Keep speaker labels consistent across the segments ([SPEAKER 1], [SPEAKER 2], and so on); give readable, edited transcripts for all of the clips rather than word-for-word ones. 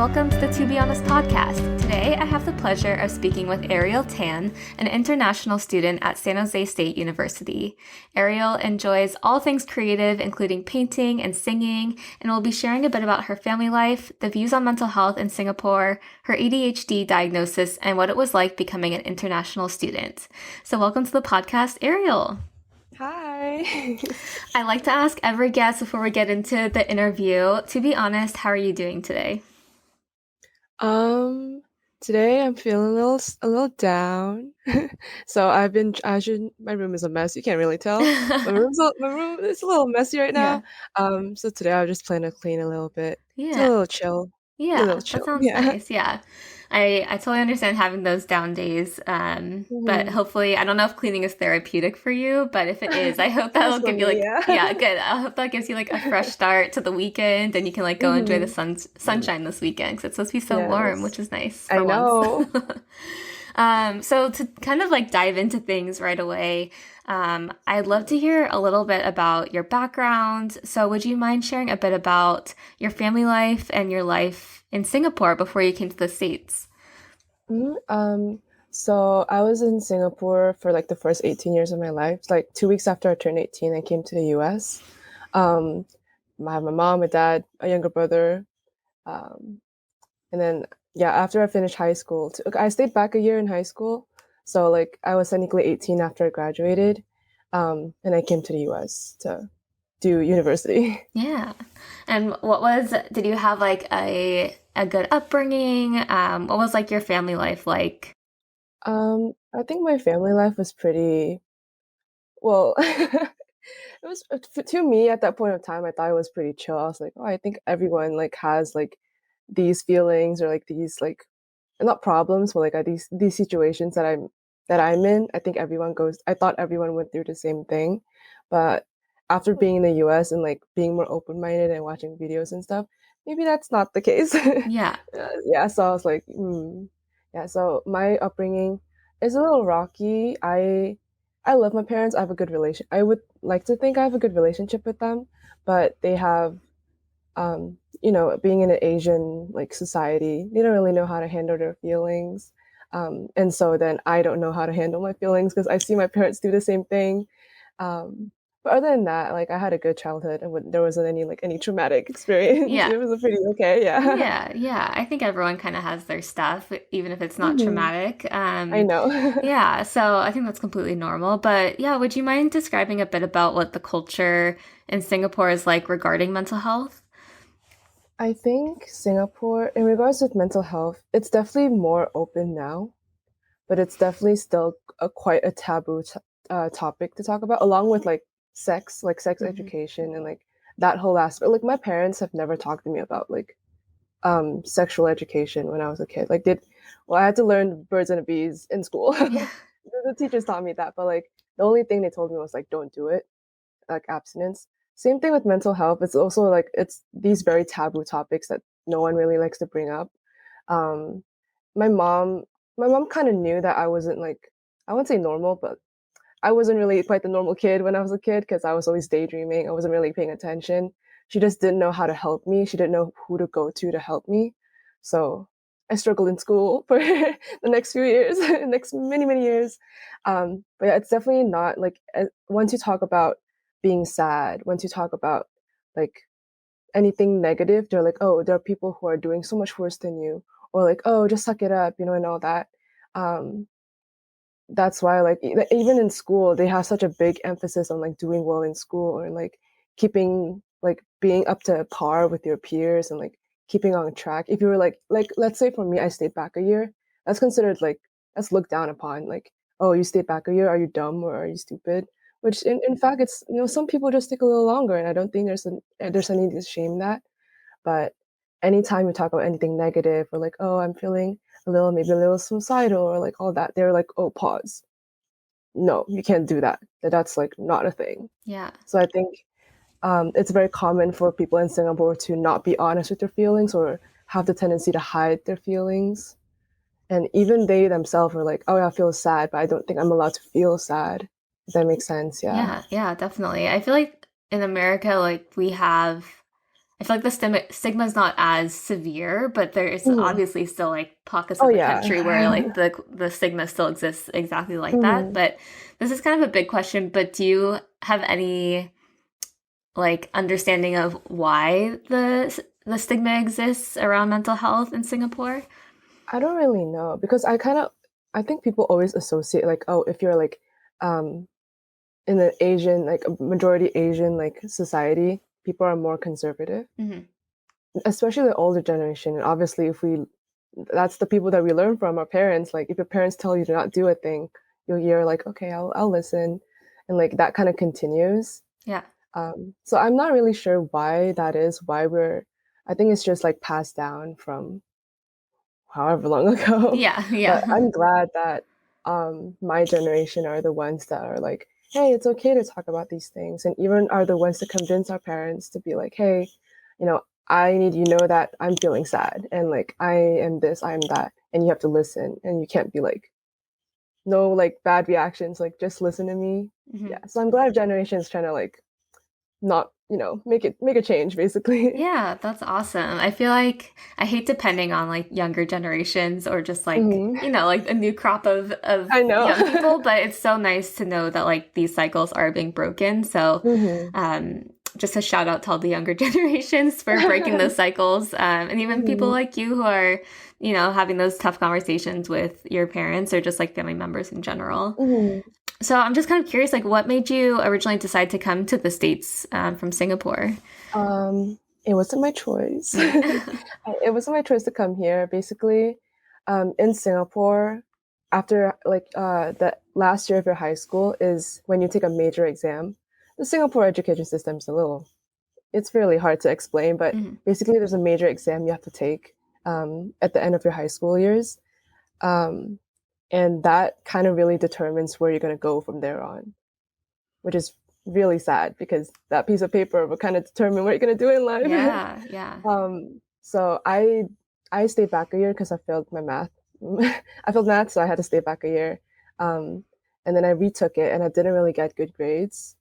[SPEAKER 1] Welcome to the To Be Honest podcast. Today, I have the pleasure of speaking with Arielle Tan, an international student at San Jose State University. Arielle enjoys all things creative, including painting and singing, and will be sharing a bit about her family life, the views on mental health in Singapore, her ADHD diagnosis, and what it was like becoming an international student. So welcome to the podcast, Arielle.
[SPEAKER 2] Hi.
[SPEAKER 1] I like to ask every guest before we get into the interview, to be honest, how are you doing today?
[SPEAKER 2] Today I'm feeling a little down. So my room is a mess. You can't really tell. My room is a little messy right
[SPEAKER 1] Yeah.
[SPEAKER 2] now. So today I just plan to clean a little bit. Do a
[SPEAKER 1] Yeah.
[SPEAKER 2] little chill. Do a
[SPEAKER 1] Yeah,
[SPEAKER 2] little
[SPEAKER 1] that
[SPEAKER 2] chill.
[SPEAKER 1] sounds
[SPEAKER 2] Yeah.
[SPEAKER 1] nice. Yeah. I totally understand having those down days. But
[SPEAKER 2] Mhm.
[SPEAKER 1] hopefully, I don't know if cleaning is therapeutic for you, but if it is, I hope
[SPEAKER 2] It is
[SPEAKER 1] that'll
[SPEAKER 2] for
[SPEAKER 1] give you
[SPEAKER 2] me,
[SPEAKER 1] like,
[SPEAKER 2] yeah.
[SPEAKER 1] yeah, good. I hope that gives you like a fresh start to the weekend and you can like go enjoy the
[SPEAKER 2] hmm
[SPEAKER 1] sunshine this weekend because it's supposed to be so warm, which
[SPEAKER 2] Yes.
[SPEAKER 1] is nice
[SPEAKER 2] I
[SPEAKER 1] for once.
[SPEAKER 2] know.
[SPEAKER 1] So to kind of like dive into things right away, I'd love to hear a little bit about your background. So would you mind sharing a bit about your family life and your life in Singapore before you came to the States?
[SPEAKER 2] Mhm. So I was in Singapore for like the first 18 years of my life. Like 2 weeks after I turned 18, I came to the US. Um, I have my mom, my dad, a younger brother. Um, and then, yeah, after I finished high school, I stayed back a year in high school. So, like, I was technically 18 after I graduated. And I came to the US to do university.
[SPEAKER 1] Yeah. And did you have like a good upbringing? What was like your family life like?
[SPEAKER 2] I think my family life was pretty, well, it was to me at that point of time, I thought it was pretty chill. I was like, oh, I think everyone like has like these feelings or like these like not problems, but like these situations that I'm in. I think everyone goes. I thought everyone went through the same thing, but after being in the U.S. and like being more open minded and watching videos and stuff, maybe that's not the case.
[SPEAKER 1] Yeah.
[SPEAKER 2] Yeah, so I was like, yeah. So my upbringing is a little rocky. I love my parents. I have a good relation. I would like to think I have a good relationship with them, but they have being in an Asian like society, they don't really know how to handle their feelings. And so then I don't know how to handle my feelings because I see my parents do the same thing. But other than that, like I had a good childhood and there wasn't any traumatic experience.
[SPEAKER 1] Yeah.
[SPEAKER 2] It was a pretty okay, yeah.
[SPEAKER 1] Yeah, yeah. I think everyone kind of has their stuff, even if it's not
[SPEAKER 2] hmm
[SPEAKER 1] traumatic.
[SPEAKER 2] I know.
[SPEAKER 1] Yeah, so I think that's completely normal. But yeah, would you mind describing a bit about what the culture in Singapore is like regarding mental health?
[SPEAKER 2] I think Singapore, in regards with mental health, it's definitely more open now, but it's definitely still quite a taboo topic to talk about, along with like sex
[SPEAKER 1] Hmm.
[SPEAKER 2] education and like that whole aspect. Like my parents have never talked to me about like sexual education when I was a kid. I had to learn birds and the bees in school.
[SPEAKER 1] Yeah.
[SPEAKER 2] The teachers taught me that, but like the only thing they told me was like don't do it, like abstinence. Same thing with mental health. It's also like it's these very taboo topics that no one really likes to bring up. Um, my mom, my mom kind of knew that I wasn't like I wouldn't say normal, but I wasn't really quite the normal kid when I was a kid because I was always daydreaming. I wasn't really paying attention. She just didn't know how to help me. She didn't know who to go to help me. So I struggled in school for the next few years, next many, many years. But yeah, it's definitely not like once you talk about being sad, once you talk about like anything negative, they're like, oh, there are people who are doing so much worse than you, or like, oh, just suck it up, and all that. Um, that's why like even in school they have such a big emphasis on like doing well in school and like keeping like being up to par with your peers and like keeping on track. If you were like let's say for me I stayed back a year, that's considered like that's looked down upon, like, oh, you stayed back a year, are you dumb or are you stupid? Which in fact it's some people just take a little longer, and I don't think there's any to shame that. But anytime you talk about anything negative or like, oh, I'm feeling maybe a little suicidal or like all that, they're like, oh, pause. No, you can't do that. That's like not a thing.
[SPEAKER 1] Yeah.
[SPEAKER 2] So I think it's very common for people in Singapore to not be honest with their feelings or have the tendency to hide their feelings. And even they themselves are like, oh, yeah, I feel sad, but I don't think I'm allowed to feel sad. If that makes sense, yeah.
[SPEAKER 1] Yeah, yeah, definitely. I feel like in America, like we have I feel like the stigma is not as severe, but there is
[SPEAKER 2] Mhm.
[SPEAKER 1] obviously still like pockets
[SPEAKER 2] Oh
[SPEAKER 1] of the
[SPEAKER 2] yeah.
[SPEAKER 1] country where like the stigma still exists exactly like that.
[SPEAKER 2] Mhm.
[SPEAKER 1] But this is kind of a big question, but do you have any like understanding of why the stigma exists around mental health in Singapore?
[SPEAKER 2] I don't really know because I think people always associate like, oh, if you're like um in the Asian, like a majority Asian like society, people are more conservative,
[SPEAKER 1] Hmm.
[SPEAKER 2] especially the older generation. And obviously, if we, that's the people that we learn from, our parents. Like, if your parents tell you to not do a thing, you're like, okay, I'll listen, and like that kind of continues.
[SPEAKER 1] Yeah.
[SPEAKER 2] So I'm not really sure why that is. Why we're, I think it's just like passed down from however long ago.
[SPEAKER 1] Yeah.
[SPEAKER 2] But
[SPEAKER 1] Yeah.
[SPEAKER 2] I'm glad that my generation are the ones that are like, hey, it's okay to talk about these things, and even are the ones to convince our parents to be like, hey, you know, I need you know that I'm feeling sad, and like I am this, I am that, and you have to listen, and you can't be like, no, like bad reactions, like just listen to me.
[SPEAKER 1] Hmm.
[SPEAKER 2] Yeah, so I'm glad our generation is trying to like not, make a change basically.
[SPEAKER 1] Yeah, that's awesome. I feel like I hate depending on like younger generations or just like,
[SPEAKER 2] Hmm.
[SPEAKER 1] like a new crop of
[SPEAKER 2] I know.
[SPEAKER 1] young people, but it's so nice to know that like these cycles are being broken. So,
[SPEAKER 2] Hmm.
[SPEAKER 1] just a shout out to all the younger generations for breaking those cycles. And even people
[SPEAKER 2] Hmm.
[SPEAKER 1] like you who are, having those tough conversations with your parents or just like family members in general.
[SPEAKER 2] Hmm.
[SPEAKER 1] So I'm just kind of curious, like, what made you originally decide to come to the States from Singapore?
[SPEAKER 2] It wasn't my choice.
[SPEAKER 1] Mm.
[SPEAKER 2] It wasn't my choice to come here. Basically, in Singapore, after like the last year of your high school is when you take a major exam. The Singapore education system is it's really hard to explain, but
[SPEAKER 1] Mhm.
[SPEAKER 2] basically there's a major exam you have to take at the end of your high school years. Um, and that kind of really determines where you're going to go from there on, which is really sad because that piece of paper will kind of determine what you're going to do in life.
[SPEAKER 1] Yeah, yeah.
[SPEAKER 2] So I stayed back a year because I failed my math. I failed math, so I had to stay back a year. Um, and then I retook it, and I didn't really get good grades.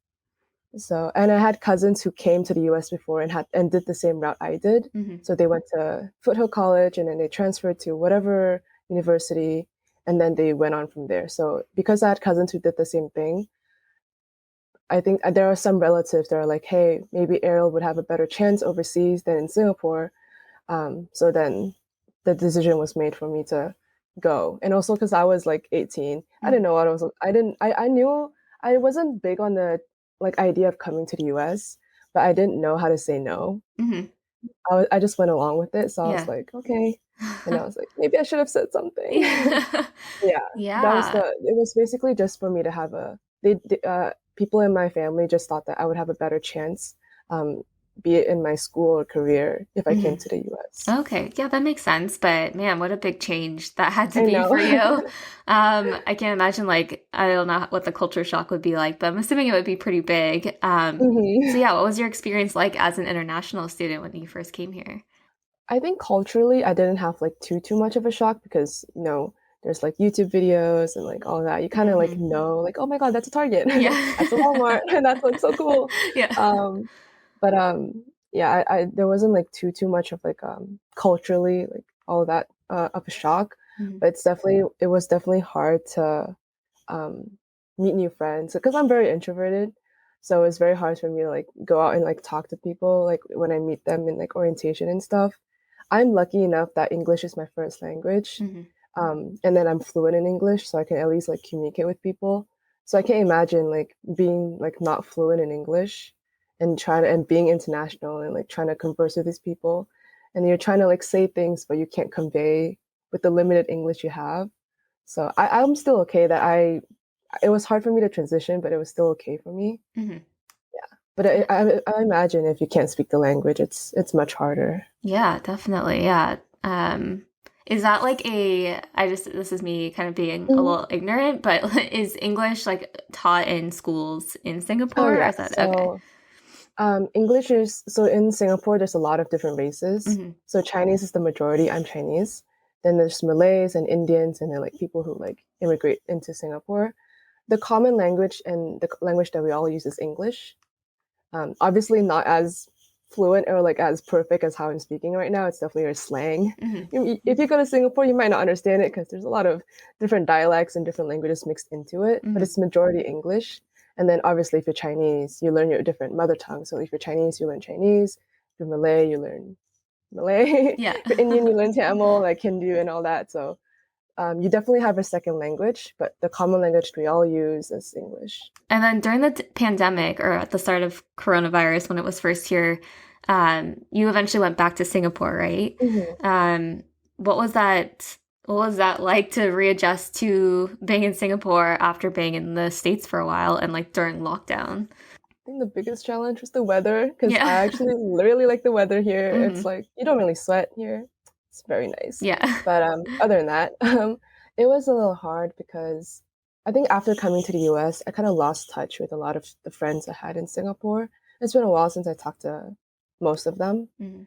[SPEAKER 2] So, and I had cousins who came to the U.S. before and did the same route I did.
[SPEAKER 1] Hmm.
[SPEAKER 2] So they went to Foothill College, and then they transferred to whatever university, and then they went on from there. So because I had cousins who did the same thing, I think there are some relatives that are like, hey, maybe Ariel would have a better chance overseas than in Singapore. So then the decision was made for me to go. And also because I was like 18, I didn't
[SPEAKER 1] Hmm.
[SPEAKER 2] know what I was, I didn't, I knew I wasn't big on the like idea of coming to the US, but I didn't know how to say no.
[SPEAKER 1] Hmm.
[SPEAKER 2] I just went along with it. So I was
[SPEAKER 1] Yeah.
[SPEAKER 2] like, okay. And I was like, maybe I should have said something.
[SPEAKER 1] Yeah.
[SPEAKER 2] Yeah,
[SPEAKER 1] Yeah.
[SPEAKER 2] it was basically just for me to have people in my family just thought that I would have a better chance, um, be it in my school or career if I
[SPEAKER 1] Hmm.
[SPEAKER 2] came to the US.
[SPEAKER 1] Okay. Yeah, that makes sense. But man, what a big change that had to
[SPEAKER 2] I
[SPEAKER 1] be
[SPEAKER 2] know.
[SPEAKER 1] for you. I can't imagine like I don't know what the culture shock would be like, but I'm assuming it would be pretty big. So
[SPEAKER 2] Mhm.
[SPEAKER 1] yeah, what was your experience like as an international student when you first came here?
[SPEAKER 2] I think culturally, I didn't have like too much of a shock because there's like YouTube videos and like all that. You kind of like
[SPEAKER 1] Hmm.
[SPEAKER 2] know like, oh my God, that's a Target, that's a
[SPEAKER 1] Yeah.
[SPEAKER 2] Walmart, and that looks so cool.
[SPEAKER 1] Yeah.
[SPEAKER 2] Um, but yeah, I there wasn't like too much of like culturally like all of that of a shock.
[SPEAKER 1] Mhm.
[SPEAKER 2] But it was definitely hard to um meet new friends because I'm very introverted. So it's very hard for me to like go out and like talk to people like when I meet them in like orientation and stuff. I'm lucky enough that English is my first language.
[SPEAKER 1] Mhm.
[SPEAKER 2] And then I'm fluent in English, so I can at least like communicate with people. So I can't imagine like being like not fluent in English and being international and like trying to converse with these people. And you're trying to like say things, but you can't convey with the limited English you have. So I'm still okay that it was hard for me to transition, but it was still okay for me.
[SPEAKER 1] Mhm.
[SPEAKER 2] But I imagine if you can't speak the language, it's much harder.
[SPEAKER 1] Yeah, definitely. Yeah. Is that like this is me kind of being a little ignorant, but is English like taught in schools in
[SPEAKER 2] Oh
[SPEAKER 1] Singapore or
[SPEAKER 2] yeah.
[SPEAKER 1] is that okay?
[SPEAKER 2] So English is so in Singapore. There's a lot of different races.
[SPEAKER 1] Hmm.
[SPEAKER 2] So Chinese is the majority. I'm Chinese. Then there's Malays and Indians, and then like people who like immigrate into Singapore. The common language and the language that we all use is English. Obviously, not as fluent or like as perfect as how I'm speaking right now. It's definitely our slang.
[SPEAKER 1] Hmm.
[SPEAKER 2] If you go to Singapore, you might not understand it because there's a lot of different dialects and different languages mixed into it, but
[SPEAKER 1] Hmm.
[SPEAKER 2] it's majority English. And then obviously, if you're Chinese, you learn your different mother tongue. So if you're Chinese, you learn Chinese. If you're Malay, you learn Malay.
[SPEAKER 1] Yeah.
[SPEAKER 2] If you're Indian, you learn Tamil, like Hindu and all that. So you definitely have a second language, but the common language we all use is English.
[SPEAKER 1] And then during the pandemic or at the start of coronavirus, when it was first here, you eventually went back to Singapore, right?
[SPEAKER 2] Mhm.
[SPEAKER 1] Um, what was that? What was that like to readjust to being in Singapore after being in the States for a while and like during lockdown?
[SPEAKER 2] I think the biggest challenge was the weather because I
[SPEAKER 1] Yeah.
[SPEAKER 2] actually really like the weather here. It's
[SPEAKER 1] Hmm.
[SPEAKER 2] like you don't really sweat here. It's very nice.
[SPEAKER 1] Yeah.
[SPEAKER 2] But other than that, it was a little hard because I think after coming to the US, I kind of lost touch with a lot of the friends I had in Singapore. It's been a while since I talked to most of them.
[SPEAKER 1] Hmm.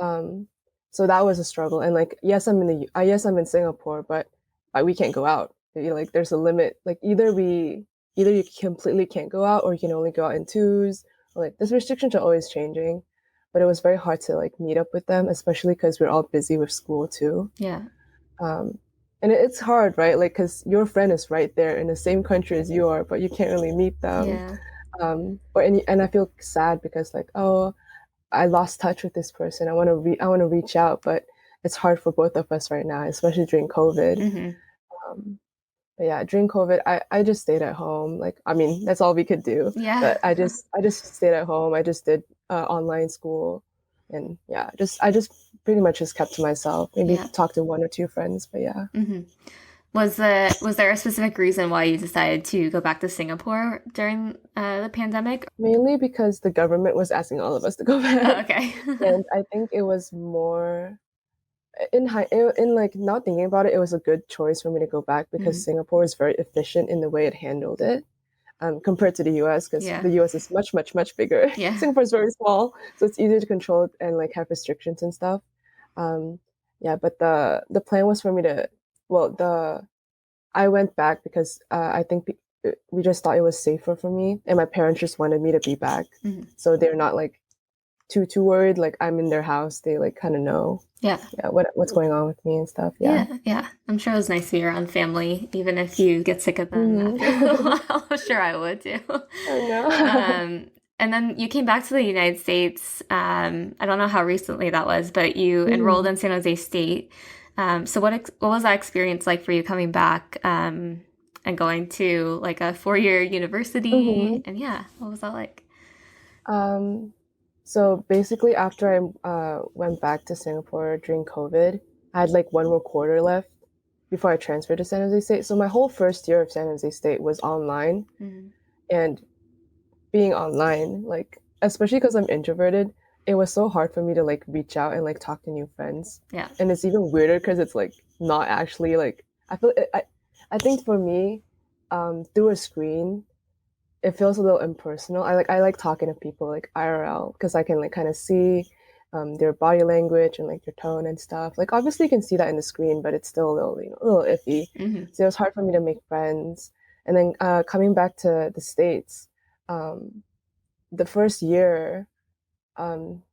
[SPEAKER 2] Um, so that was a struggle. And like, yes, yes, I'm in Singapore, but we can't go out. Like, there's a limit. Like, either you completely can't go out, or you can only go out in twos. Or, like, these restrictions are always changing. But it was very hard to like meet up with them, especially because we're all busy with school too.
[SPEAKER 1] Yeah.
[SPEAKER 2] Um, and it's hard, right? Like, because your friend is right there in the same country as you are, but you can't really meet them.
[SPEAKER 1] Yeah.
[SPEAKER 2] And I feel sad because like, oh, I lost touch with this person. I want to reach out, but it's hard for both of us right now, especially during COVID.
[SPEAKER 1] Hmm.
[SPEAKER 2] Um, but yeah, during COVID, I just stayed at home. Like, I mean, that's all we could do.
[SPEAKER 1] Yeah.
[SPEAKER 2] But I just stayed at home. I just did online school, and yeah, just I just pretty much just kept to myself. Maybe
[SPEAKER 1] Yeah.
[SPEAKER 2] talk to one or two friends, but yeah.
[SPEAKER 1] Hmm. Was there a specific reason why you decided to go back to Singapore during the pandemic?
[SPEAKER 2] Mainly because the government was asking all of us to go
[SPEAKER 1] Oh,
[SPEAKER 2] back,
[SPEAKER 1] okay.
[SPEAKER 2] and I think it was more in like not thinking about it, it was a good choice for me to go back because
[SPEAKER 1] Mhm.
[SPEAKER 2] Singapore is very efficient in the way it handled it, compared to the US, because
[SPEAKER 1] Yeah.
[SPEAKER 2] the US is much, much, much bigger.
[SPEAKER 1] Yeah.
[SPEAKER 2] Singapore is very small, so it's easier to control and like have restrictions and stuff. Um, yeah, but the plan was for me to, well, the I went back because I think we just thought it was safer for me, and my parents just wanted me to be back,
[SPEAKER 1] Mhm.
[SPEAKER 2] so they're not like too worried. Like I'm in their house, they like kind of know,
[SPEAKER 1] Yeah.
[SPEAKER 2] yeah, what's going on with me and stuff. Yeah.
[SPEAKER 1] Yeah. Yeah. I'm sure it was nice to be around family, even if you get sick of them after a little
[SPEAKER 2] Hmm.
[SPEAKER 1] while. I'm sure I would too.
[SPEAKER 2] I know.
[SPEAKER 1] And then you came back to the United States. I don't know how recently that was, but you enrolled
[SPEAKER 2] Hmm.
[SPEAKER 1] in San Jose State. So what was that experience like for you coming back and going to like a 4-year university?
[SPEAKER 2] Hmm.
[SPEAKER 1] And yeah, what was that like?
[SPEAKER 2] Um, so basically, after I went back to Singapore during COVID, I had like one more quarter left before I transferred to San Jose State. So my whole first year of San Jose State was online,
[SPEAKER 1] Mm.
[SPEAKER 2] and being online, like especially because I'm introverted, it was so hard for me to like reach out and like talk to new friends.
[SPEAKER 1] Yeah.
[SPEAKER 2] And it's even weirder because it's like not actually like I think for me, through a screen, it feels a little impersonal. I like talking to people like IRL because I can like kind of see their body language and like their tone and stuff. Like obviously you can see that in the screen, but it's still a little a little iffy.
[SPEAKER 1] Hmm.
[SPEAKER 2] So it was hard for me to make friends. And then coming back to the States, um, the first year, um,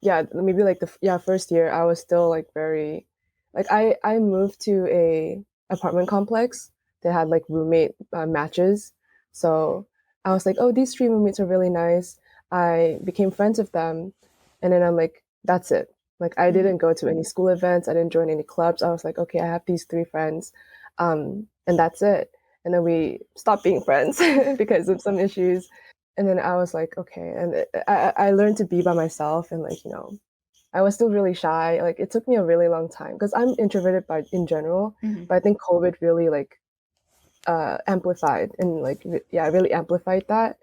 [SPEAKER 2] yeah, maybe like first year, I was still like very like I moved to a apartment complex that had like roommate matches. So I was like, oh, these three roommates are really nice. I became friends with them, and then I'm like, that's it. Like I
[SPEAKER 1] Hmm.
[SPEAKER 2] didn't go to any school events. I didn't join any clubs. I was like, okay, I have these three friends, and that's it. And then we stopped being friends because of some issues. And then I was like, okay. And I learned to be by myself, and like, I was still really shy. Like it took me a really long time because I'm introverted by in general,
[SPEAKER 1] Hmm.
[SPEAKER 2] but I think COVID really like amplified and like yeah, really amplified that.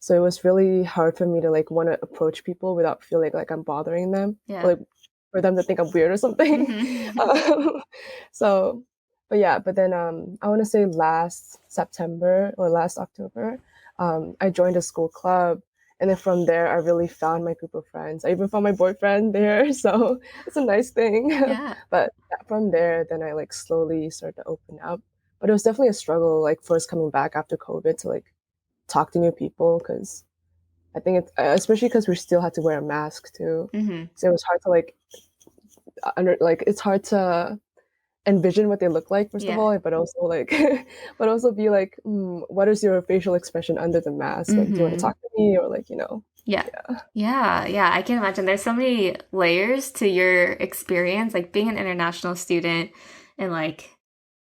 [SPEAKER 2] So it was really hard for me to like want to approach people without feeling like I'm bothering them, or
[SPEAKER 1] Yeah.
[SPEAKER 2] like for them to think I'm weird or something.
[SPEAKER 1] Hmm.
[SPEAKER 2] um, so, but yeah, but then I want to say last September or last October, I joined a school club. And then from there, I really found my group of friends. I even found my boyfriend there, so it's a nice thing.
[SPEAKER 1] Yeah.
[SPEAKER 2] But yeah, from there, then I like slowly started to open up. But it was definitely a struggle, like first coming back after COVID to like talk to new people because I think it's especially because we still had to wear a mask too, so it was hard to like it's hard to envision what they look like first of
[SPEAKER 1] Yeah.
[SPEAKER 2] all, but also like but also be like, what is your facial expression under the mask? Like, do you want to
[SPEAKER 1] Hmm.
[SPEAKER 2] talk to me or like, you know?
[SPEAKER 1] Yeah.
[SPEAKER 2] Yeah.
[SPEAKER 1] Yeah, yeah, I can imagine. There's so many layers to your experience, like being an international student and like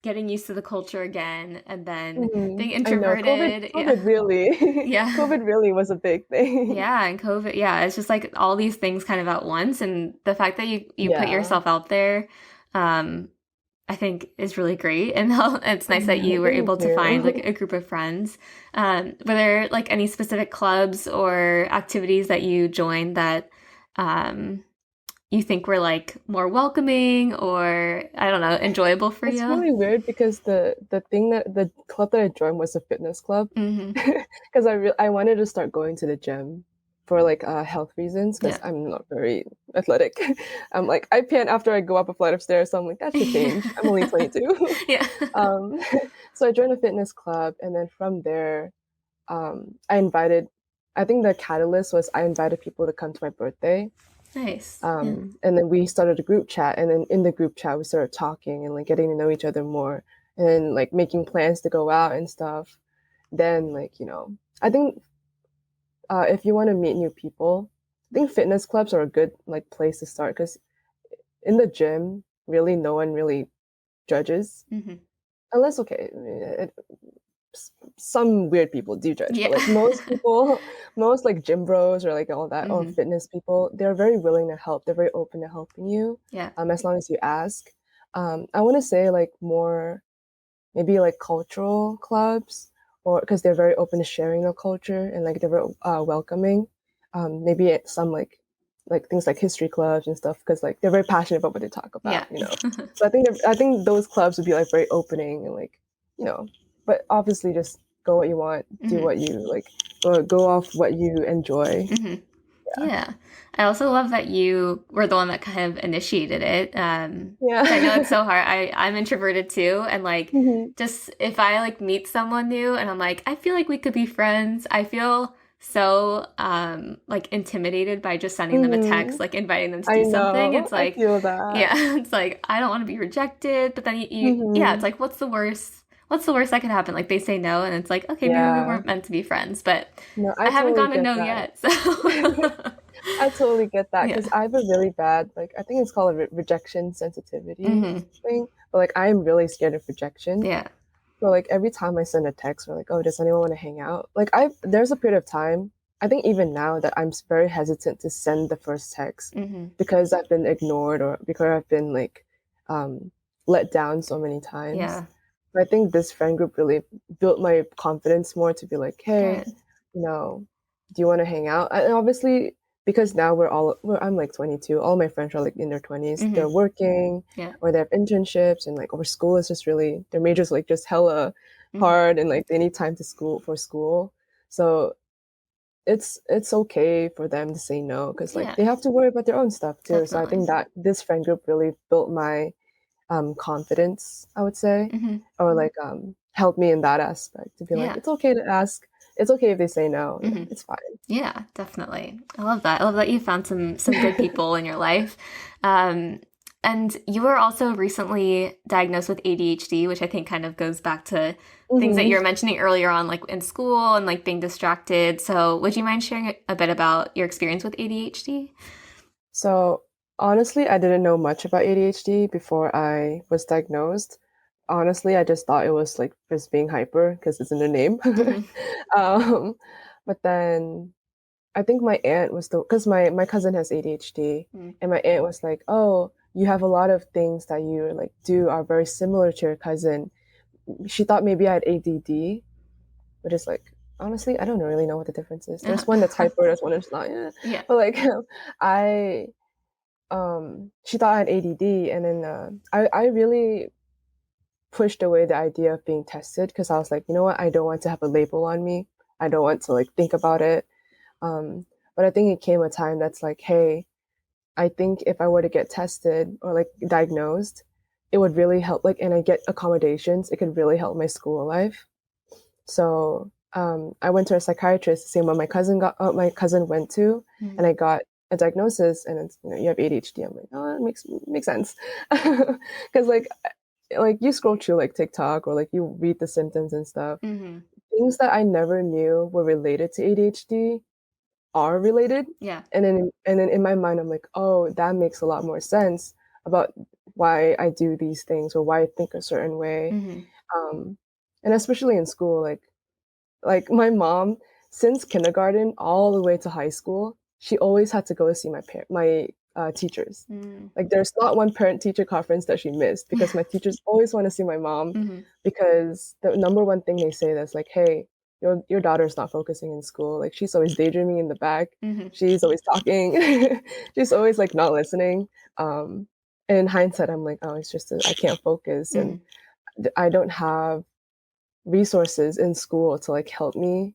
[SPEAKER 1] getting used to the culture again and then being
[SPEAKER 2] I know. COVID
[SPEAKER 1] introverted. Yeah.
[SPEAKER 2] COVID really
[SPEAKER 1] Yeah.
[SPEAKER 2] COVID really was a big thing.
[SPEAKER 1] Yeah, and COVID, yeah, it's just like all these things kind of at once, and the fact that you put
[SPEAKER 2] Yeah.
[SPEAKER 1] yourself out there, um, I think is really great, and it's nice that you were
[SPEAKER 2] Thank
[SPEAKER 1] able to find like
[SPEAKER 2] you.
[SPEAKER 1] a group of friends. Were there like any specific clubs or activities that you joined that um, you think were like more welcoming or I don't know, enjoyable for
[SPEAKER 2] It's
[SPEAKER 1] you?
[SPEAKER 2] really weird because the club that I joined was a fitness club
[SPEAKER 1] Hmm.
[SPEAKER 2] because I wanted to start going to the gym for like health reasons because
[SPEAKER 1] Yeah.
[SPEAKER 2] I'm not very athletic. I'm like I pant after I go up a flight of stairs, so I'm like that should change. I'm only 22.
[SPEAKER 1] Yeah.
[SPEAKER 2] um, so I joined a fitness club, and then from there, I invited. I think the catalyst was I invited people to come to my birthday.
[SPEAKER 1] Nice. Yeah.
[SPEAKER 2] And then we started a group chat, and then in the group chat we started talking and like getting to know each other more, and then like making plans to go out and stuff. Then like I think if you want to meet new people, I think fitness clubs are a good like place to start because in the gym, really no one really judges
[SPEAKER 1] Hmm.
[SPEAKER 2] unless okay, some weird people do judge, but
[SPEAKER 1] Yeah.
[SPEAKER 2] like most people, most like gym bros or like all that or
[SPEAKER 1] Hmm.
[SPEAKER 2] fitness people, they're very willing to help. They're very open to helping you,
[SPEAKER 1] Yeah.
[SPEAKER 2] as long as you ask. I want to say like more maybe like cultural clubs, or because they're very open to sharing their culture and like they're very welcoming. Maybe at some like things like history clubs and stuff because like they're very passionate about what they talk
[SPEAKER 1] Yeah.
[SPEAKER 2] about. So I think those clubs would be like very opening and like you know, but obviously just go what you want, do
[SPEAKER 1] Hmm.
[SPEAKER 2] what you like, or go off what you enjoy.
[SPEAKER 1] Hmm.
[SPEAKER 2] Yeah.
[SPEAKER 1] Yeah. I also love that you were the one that kind of initiated it. 'Cause I know it's
[SPEAKER 2] Yeah.
[SPEAKER 1] so hard. I'm introverted too, and like
[SPEAKER 2] Mhm.
[SPEAKER 1] just if I like meet someone new and I'm like, I feel like we could be friends, I feel so like intimidated by just sending them a text,
[SPEAKER 2] Mhm.
[SPEAKER 1] like inviting them to
[SPEAKER 2] I
[SPEAKER 1] do something.
[SPEAKER 2] know.
[SPEAKER 1] It's
[SPEAKER 2] I
[SPEAKER 1] like,
[SPEAKER 2] feel that.
[SPEAKER 1] yeah, it's like I don't want to be rejected, but then yeah, it's
[SPEAKER 2] Mhm.
[SPEAKER 1] like what's the worst? What's the worst that could happen? Like they say no, and it's like, okay, maybe we
[SPEAKER 2] Yeah.
[SPEAKER 1] weren't meant to be friends, but
[SPEAKER 2] No,
[SPEAKER 1] I
[SPEAKER 2] I
[SPEAKER 1] haven't
[SPEAKER 2] totally
[SPEAKER 1] gotten a
[SPEAKER 2] get
[SPEAKER 1] no
[SPEAKER 2] that.
[SPEAKER 1] yet, so
[SPEAKER 2] I totally get that
[SPEAKER 1] yeah.
[SPEAKER 2] because I have a really bad, like, I think it's called a rejection sensitivity
[SPEAKER 1] Hmm.
[SPEAKER 2] thing. But like, I am really scared of rejection.
[SPEAKER 1] Yeah.
[SPEAKER 2] So like, every time I send a text, or like, oh, does anyone want to hang out? Like, there's a period of time, I think even now, that I'm very hesitant to send the first text
[SPEAKER 1] Hmm.
[SPEAKER 2] because I've been ignored or because I've been like, um, let down so many times.
[SPEAKER 1] Yeah.
[SPEAKER 2] But I think this friend group really built my confidence more to be like, hey,
[SPEAKER 1] Good.
[SPEAKER 2] you know, do you want to hang out? And obviously, because now I'm like 22, all my friends are like in their 20s.
[SPEAKER 1] Hmm.
[SPEAKER 2] They're working
[SPEAKER 1] Yeah.
[SPEAKER 2] or they have internships, and like, our school is just really, their majors like just hella
[SPEAKER 1] Hmm.
[SPEAKER 2] hard, and like they need time to school. So it's okay for them to say no because like
[SPEAKER 1] Yeah.
[SPEAKER 2] they have to worry about their own stuff too. So I
[SPEAKER 1] Definitely.
[SPEAKER 2] think that this friend group really built my confidence, I would say,
[SPEAKER 1] Hmm.
[SPEAKER 2] or like help me in that aspect to be like,
[SPEAKER 1] Yeah.
[SPEAKER 2] it's okay to ask. It's okay if they say no.
[SPEAKER 1] Hmm.
[SPEAKER 2] It's fine.
[SPEAKER 1] Yeah, definitely. I love that. I love that you found some good people in your life. Um, and you were also recently diagnosed with ADHD, which I think kind of goes back to things that you were
[SPEAKER 2] Hmm.
[SPEAKER 1] mentioning earlier on, like in school and like being distracted. So, would you mind sharing a bit about your experience with ADHD?
[SPEAKER 2] So honestly, I didn't know much about ADHD before I was diagnosed. Honestly, I just thought it was like just being hyper because it's in the name.
[SPEAKER 1] Hmm.
[SPEAKER 2] um, but then I think my aunt was the because my cousin has ADHD, and my aunt was like, "Oh, you have a lot of things that you like do are very similar to your cousin." She thought maybe I had ADD, but it's like honestly, I don't really know what the difference is. There's one that's hyper, there's one that's not. Yeah.
[SPEAKER 1] Yeah.
[SPEAKER 2] But like, I she thought I had ADD, and then I really pushed away the idea of being tested because I was like, you know what, I don't want to have a label on me. I don't want to like think about it. Um, but I think it came a time that's like, hey, I think if I were to get tested or like diagnosed, it would really help. Like, and I get accommodations, it could really help my school life. So I went to a psychiatrist, the same one my cousin went to, and I got a diagnosis, and it's, you have ADHD. I'm like, oh, that makes sense, because like you scroll through like TikTok or like you read the symptoms and stuff.
[SPEAKER 1] Mm-hmm.
[SPEAKER 2] Things that I never knew were related to ADHD are related.
[SPEAKER 1] Yeah.
[SPEAKER 2] And then in my mind, I'm like, oh, that makes a lot more sense about why I do these things or why I think a certain way.
[SPEAKER 1] Mm-hmm.
[SPEAKER 2] Um, and especially in school, like my mom, since kindergarten all the way to high school, she always had to go see my teachers.
[SPEAKER 1] Mm.
[SPEAKER 2] Like there's not one parent teacher conference that she missed because my teachers always want to see my mom
[SPEAKER 1] Mm-hmm.
[SPEAKER 2] because the number one thing they say that's like, hey, your daughter's not focusing in school. Like she's always daydreaming in the back.
[SPEAKER 1] Mm-hmm.
[SPEAKER 2] She's always talking. She's always like not listening. And in hindsight, I'm like, oh, it's just that I can't focus and I don't have resources in school to like help me.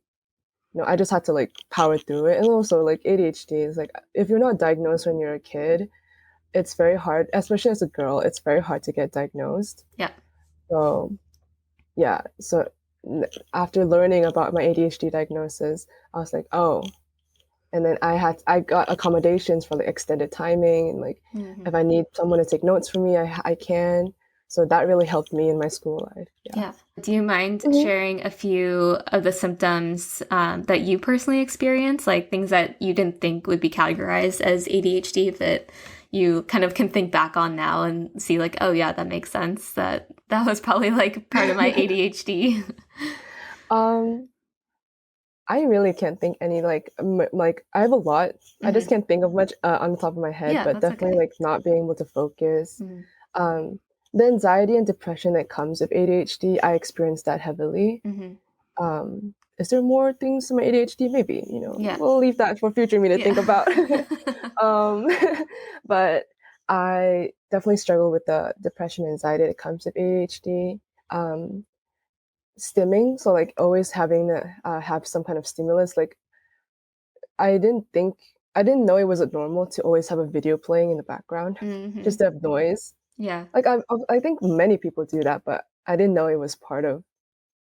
[SPEAKER 2] I just had to like power through it. And also like ADHD is like if you're not diagnosed when you're a kid, it's very hard, especially as a girl, it's very hard to get diagnosed.
[SPEAKER 1] Yeah.
[SPEAKER 2] So yeah, so after learning about my ADHD diagnosis, I was like, oh, and then I got accommodations for like extended timing and like if I need someone to take notes for me, I can. So that really helped me in my school life.
[SPEAKER 1] Yeah. Do you mind sharing a few of the symptoms that you personally experienced, like things that you didn't think would be categorized as ADHD that you kind of can think back on now and see like, oh yeah, that makes sense. That was probably like part of my ADHD.
[SPEAKER 2] I really can't think any like I have a lot. I just can't think of much on the top of my head,
[SPEAKER 1] Yeah,
[SPEAKER 2] but
[SPEAKER 1] that's
[SPEAKER 2] definitely
[SPEAKER 1] okay.
[SPEAKER 2] like not being able to focus. The anxiety and depression that comes with ADHD, I experienced that heavily. Is there more things to my ADHD? Maybe,
[SPEAKER 1] Yeah.
[SPEAKER 2] we'll leave that for future me to think about. um, but I definitely struggle with the depression and anxiety that comes with ADHD. Stimming, so like always having to have some kind of stimulus. Like I didn't know it was normal to always have a video playing in the background just to have noise.
[SPEAKER 1] Yeah.
[SPEAKER 2] Like I think many people do that, but I didn't know it was part of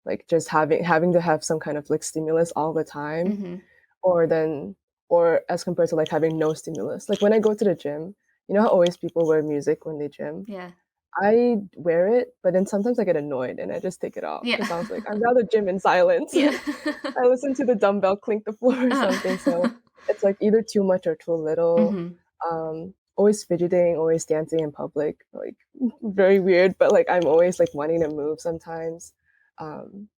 [SPEAKER 2] like just having to have some kind of like stimulus all the time, or then or as compared to like having no stimulus. Like when I go to the gym, you know how always people wear music when they gym.
[SPEAKER 1] Yeah.
[SPEAKER 2] I wear it, but then sometimes I get annoyed and I just take it off
[SPEAKER 1] Yeah.
[SPEAKER 2] because I was like, I'd rather gym in silence.
[SPEAKER 1] Yeah.
[SPEAKER 2] I listen to the dumbbell clink the floor or something. So it's like either too much or too little. Always fidgeting, always dancing in public, like very weird, but like I'm always like wanting to move sometimes. Um,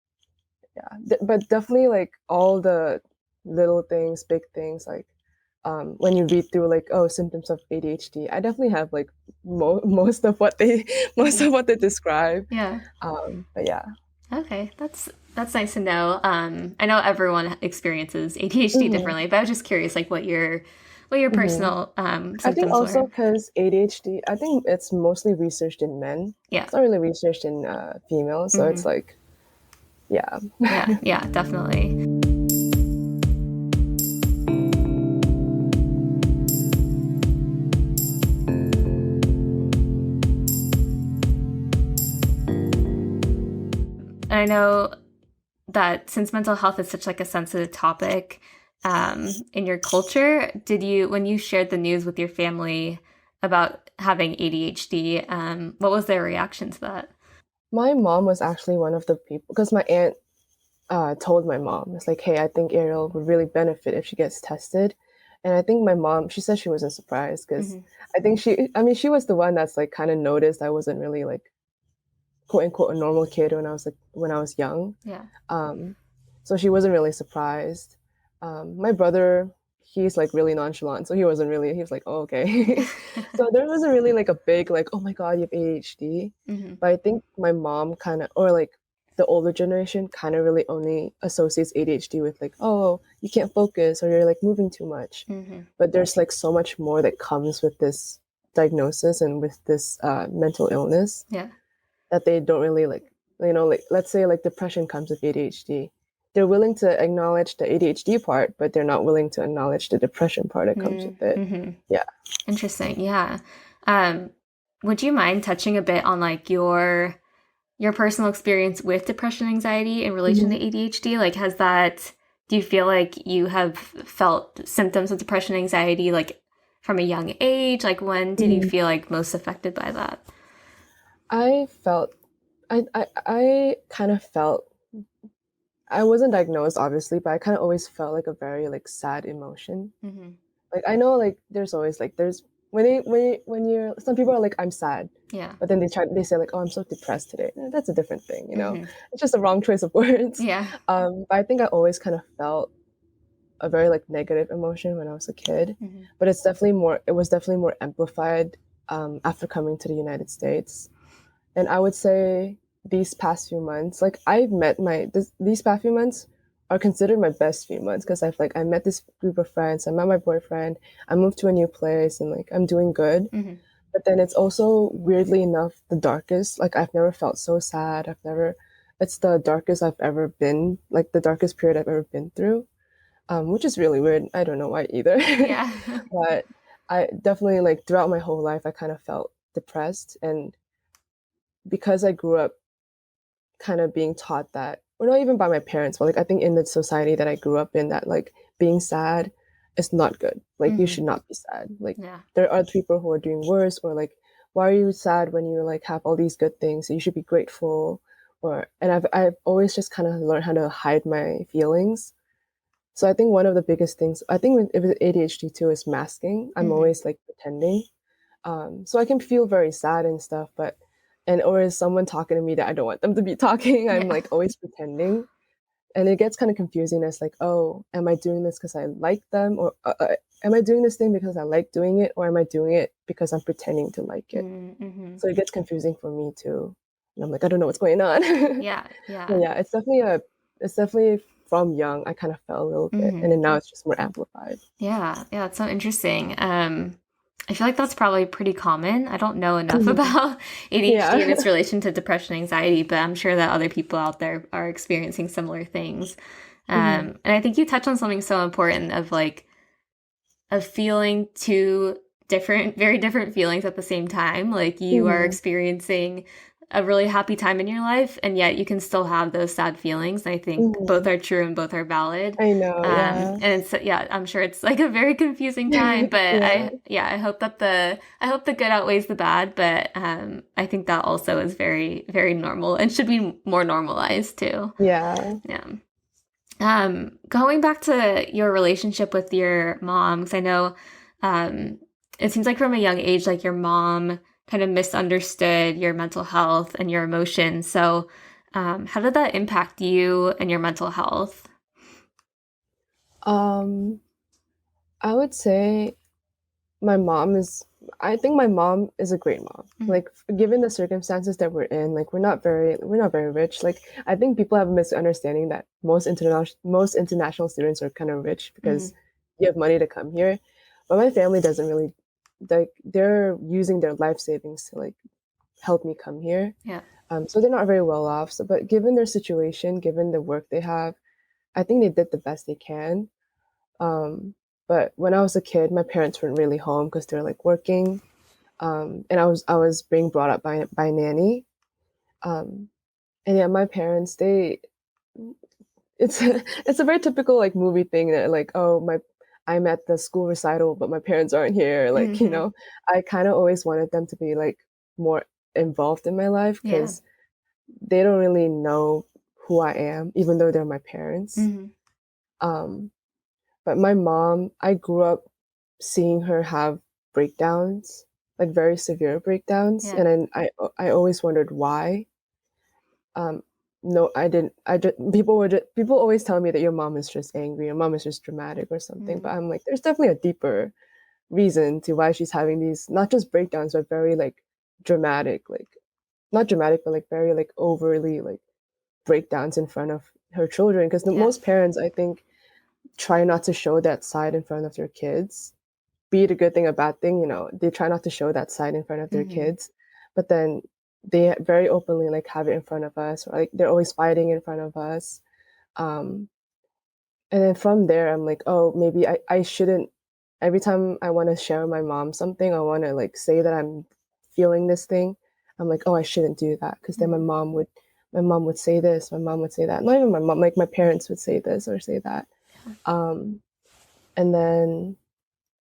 [SPEAKER 2] but definitely like all the little things, big things, like when you read through like symptoms of ADHD, I definitely have like most of what they describe.
[SPEAKER 1] Yeah.
[SPEAKER 2] But yeah.
[SPEAKER 1] Okay, that's nice to know. I know everyone experiences ADHD differently, but I was just curious, like what your personal
[SPEAKER 2] I think
[SPEAKER 1] symptoms
[SPEAKER 2] also
[SPEAKER 1] were.
[SPEAKER 2] because ADHD, I think it's mostly researched in men.
[SPEAKER 1] Yeah.
[SPEAKER 2] It's not really researched in females, so it's like, yeah.
[SPEAKER 1] Yeah, definitely. And I know that since mental health is such like a sensitive topic in your culture, when you shared the news with your family about having ADHD, what was their reaction to that?
[SPEAKER 2] My mom was actually one of the people, because my aunt told my mom, it's like, hey, I think Arielle would really benefit if she gets tested. And I think my mom, she said she wasn't surprised because I think she was the one that's like kind of noticed I wasn't really like quote unquote a normal kid when I was young.
[SPEAKER 1] Yeah.
[SPEAKER 2] So she wasn't really surprised. My brother, he's like really nonchalant, so he was like, oh, okay. So there wasn't really like a big like, oh my God, you have ADHD. But I think my mom kind of, or like the older generation kind of really only associates ADHD with like, oh, you can't focus or you're like moving too much. But there's like so much more that comes with this diagnosis and with this mental illness.
[SPEAKER 1] Yeah.
[SPEAKER 2] That they don't really like, like let's say like depression comes with ADHD. They're willing to acknowledge the ADHD part, but they're not willing to acknowledge the depression part that comes with it. Yeah.
[SPEAKER 1] Interesting. Yeah. Would you mind touching a bit on like your your personal experience with depression and anxiety in relation to
[SPEAKER 2] Mhm.
[SPEAKER 1] ADHD? Like, do you feel like you have felt symptoms of depression and anxiety like from a young age? Like, when did you
[SPEAKER 2] Mhm.
[SPEAKER 1] feel like most affected by that?
[SPEAKER 2] I felt I kind of felt I wasn't diagnosed obviously, but I kind of always felt like a very like sad emotion.
[SPEAKER 1] Mm-hmm.
[SPEAKER 2] Like I know like there's always like there's when you're some people are like I'm sad,
[SPEAKER 1] Yeah.
[SPEAKER 2] but then they say like oh I'm so depressed today. That's a different thing, you know.
[SPEAKER 1] Mm-hmm.
[SPEAKER 2] It's just a wrong choice of words.
[SPEAKER 1] Yeah.
[SPEAKER 2] But I think I always kind of felt a very like negative emotion when I was a kid,
[SPEAKER 1] Mm-hmm.
[SPEAKER 2] but it was definitely more amplified after coming to the United States. And I would say these past few months, like these past few months are considered my best few months because I met this group of friends, I met my boyfriend, I moved to a new place, and like I'm doing good.
[SPEAKER 1] Mm-hmm.
[SPEAKER 2] But then it's also weirdly enough the darkest. Like I've never felt so sad. It's the darkest I've ever been, like the darkest period I've ever been through, which is really weird. I don't know why either.
[SPEAKER 1] Yeah.
[SPEAKER 2] But I definitely like throughout my whole life, I kind of felt depressed, and because I grew up kind of being taught that, or not even by my parents, but like I think in the society that I grew up in, that like being sad is not good. Like you
[SPEAKER 1] Mm-hmm.
[SPEAKER 2] should not be sad. Like
[SPEAKER 1] Yeah.
[SPEAKER 2] there are people who are doing worse, or like why are you sad when you like have all these good things? You should be grateful. I've always just kind of learned how to hide my feelings. So I think one of the biggest things, I think with ADHD too, is masking. I'm
[SPEAKER 1] Mm-hmm.
[SPEAKER 2] always like pretending. So I can feel very sad and stuff, or is someone talking to me that I don't want them to be talking, I'm
[SPEAKER 1] Yeah.
[SPEAKER 2] like always pretending. And it gets kind of confusing as like, oh, am I doing this because I like them? Or am I doing this thing because I like doing it? Or am I doing it because I'm pretending to like it?
[SPEAKER 1] Mm-hmm.
[SPEAKER 2] So it gets confusing for me too. And I'm like, I don't know what's going on.
[SPEAKER 1] Yeah.
[SPEAKER 2] But
[SPEAKER 1] Yeah.
[SPEAKER 2] yeah, it's definitely from young, I kind of felt a little bit.
[SPEAKER 1] Mm-hmm.
[SPEAKER 2] And then now it's just more amplified.
[SPEAKER 1] Yeah, yeah, it's so interesting. I feel like that's probably pretty common. I don't know enough about ADHD and
[SPEAKER 2] Yeah.
[SPEAKER 1] its relation to depression and anxiety, but I'm sure that other people out there are experiencing similar things.
[SPEAKER 2] Mhm.
[SPEAKER 1] And I think you touched on something so important of like of feeling two very different feelings at the same time. Like you are
[SPEAKER 2] Mhm.
[SPEAKER 1] experiencing a really happy time in your life, and yet you can still have those sad feelings. I think both
[SPEAKER 2] Mhm.
[SPEAKER 1] are true and both are valid.
[SPEAKER 2] I know, yeah.
[SPEAKER 1] And it's, yeah, I'm sure it's like a very confusing time, but
[SPEAKER 2] Yeah.
[SPEAKER 1] I hope that I hope the good outweighs the bad, but I think that also is very, very normal and should be more normalized too.
[SPEAKER 2] Yeah.
[SPEAKER 1] Yeah. Going back to your relationship with your mom, because I know um, it seems like from a young age, like your mom kind of misunderstood your mental health and your emotions. So, how did that impact you and your mental health?
[SPEAKER 2] Um, I would say my mom is I think my mom is a great mom.
[SPEAKER 1] Mm-hmm.
[SPEAKER 2] Like given the circumstances that we're in, like we're not very rich. Like I think people have a misunderstanding that most international students are kind of rich
[SPEAKER 1] Mm-hmm.
[SPEAKER 2] because you have money to come here. But my family doesn't really like they're using their life savings to like help me come here.
[SPEAKER 1] Yeah.
[SPEAKER 2] So they're not very well off. So but given their situation, given the work they have, I think they did the best they can. Um, but when I was a kid, my parents weren't really home because they're like working. And I was being brought up by a nanny. Um, and yeah, my parents they it's it's a very typical like movie thing that like oh my I'm at the school recital but my parents aren't here. Like you
[SPEAKER 1] Mm-hmm.
[SPEAKER 2] know, I kind of always wanted them to be like more involved in my life
[SPEAKER 1] Yeah.
[SPEAKER 2] because they don't really know who I am, even though they're my parents.
[SPEAKER 1] Mm-hmm.
[SPEAKER 2] Um, But my mom, I grew up seeing her have breakdowns, like very severe breakdowns,
[SPEAKER 1] Yeah.
[SPEAKER 2] and then I always wondered why. Um, no, I didn't. People always tell me that your mom is just angry, your mom is just dramatic or something.
[SPEAKER 1] Mm-hmm.
[SPEAKER 2] But I'm like, there's definitely a deeper reason to why she's having these not just breakdowns, but very like dramatic, like not dramatic, but like very like overly like breakdowns in front of her children. Because the
[SPEAKER 1] Yeah.
[SPEAKER 2] most parents, I think, try not to show that side in front of their kids, be it a good thing or bad thing, you know, they try not to show that side in front of their
[SPEAKER 1] Mm-hmm.
[SPEAKER 2] kids. But then they very openly like have it in front of us, or like they're always fighting in front of us. Um, and then from there, I'm like, oh, maybe I shouldn't. Every time I want to share with my mom something, I want to like say that I'm feeling this thing. I'm like, oh, I shouldn't do that, because then my mom would say this, my mom would say that. Not even my mom, like my parents would say this or say that. Um, and then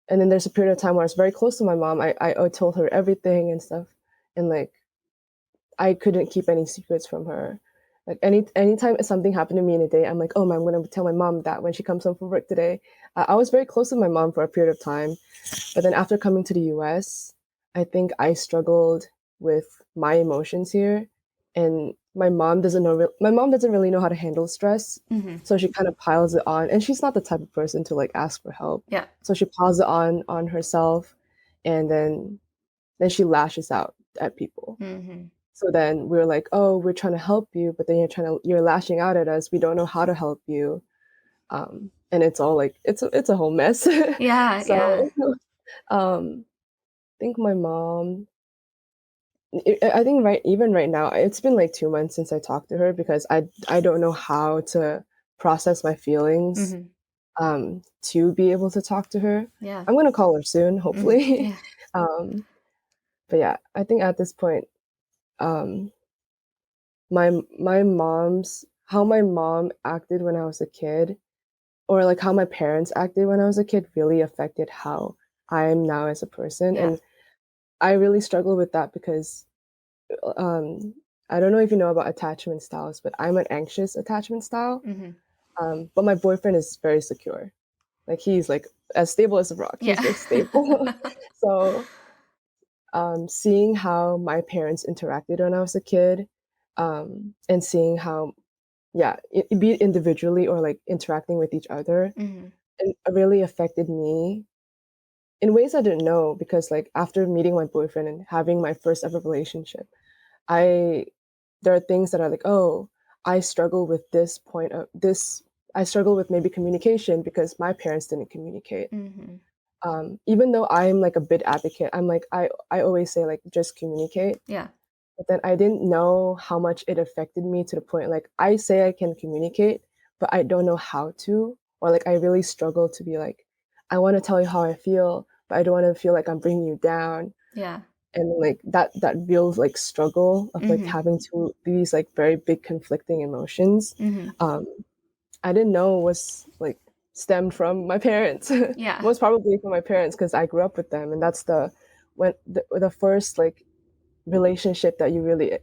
[SPEAKER 2] there's a period of time where I was very close to my mom. I told her everything and stuff, and like I couldn't keep any secrets from her. Like anytime something happened to me in a day, I'm like, oh, I'm gonna tell my mom that when she comes home from work today. I was very close with my mom for a period of time, but then after coming to the US, I think I struggled with my emotions here, and my mom doesn't really know how to handle stress,
[SPEAKER 1] Mm-hmm.
[SPEAKER 2] so she kind of piles it on, and she's not the type of person to like ask for help,
[SPEAKER 1] Yeah.
[SPEAKER 2] so she piles it on herself, and then she lashes out at people.
[SPEAKER 1] Mm-hmm.
[SPEAKER 2] So then we're like, oh, we're trying to help you, but then you're lashing out at us. We don't know how to help you. And it's all like it's a whole mess.
[SPEAKER 1] Yeah, yeah.
[SPEAKER 2] So um, I think my mom. I think even right now, it's been like 2 months since I talked to her, because I don't know how to process my feelings
[SPEAKER 1] Mm-hmm.
[SPEAKER 2] to be able to talk to her.
[SPEAKER 1] Yeah.
[SPEAKER 2] I'm gonna call her soon,
[SPEAKER 1] Mm-hmm.
[SPEAKER 2] hopefully.
[SPEAKER 1] Yeah.
[SPEAKER 2] um, but yeah, I think at this point, um, my mom's how my mom acted when I was a kid, or like how my parents acted when I was a kid, really affected how I am now as a person.
[SPEAKER 1] Yeah.
[SPEAKER 2] And I really struggle with that because um I don't know if you know about attachment styles, but I'm an anxious attachment style.
[SPEAKER 1] Mm-hmm.
[SPEAKER 2] But my boyfriend is very secure. Like he's like as stable as a rock. He's
[SPEAKER 1] Yeah.
[SPEAKER 2] just stable. So seeing how my parents interacted when I was a kid, and seeing how, yeah, be it individually or like interacting with each other,
[SPEAKER 1] Mm-hmm.
[SPEAKER 2] it really affected me in ways I didn't know, because like after meeting my boyfriend and having my first ever relationship, I there are things that are like, oh, I struggle with this point of this. I struggle with maybe communication because my parents didn't communicate.
[SPEAKER 1] Mm-hmm.
[SPEAKER 2] Even though I'm like a bit advocate, I'm like I always say like just communicate.
[SPEAKER 1] Yeah.
[SPEAKER 2] But then I didn't know how much it affected me, to the point like I say I can communicate, but I don't know how to, or like I really struggle to be like, I want to tell you how I feel, but I don't want to feel like I'm bringing you down.
[SPEAKER 1] Yeah.
[SPEAKER 2] And like that real like struggle of like
[SPEAKER 1] Mm-hmm.
[SPEAKER 2] having to these like very big conflicting emotions,
[SPEAKER 1] Mm-hmm.
[SPEAKER 2] um, I didn't know was like stemmed from my parents.
[SPEAKER 1] Yeah.
[SPEAKER 2] Most probably from my parents, because I grew up with them, and that's the first like relationship that you really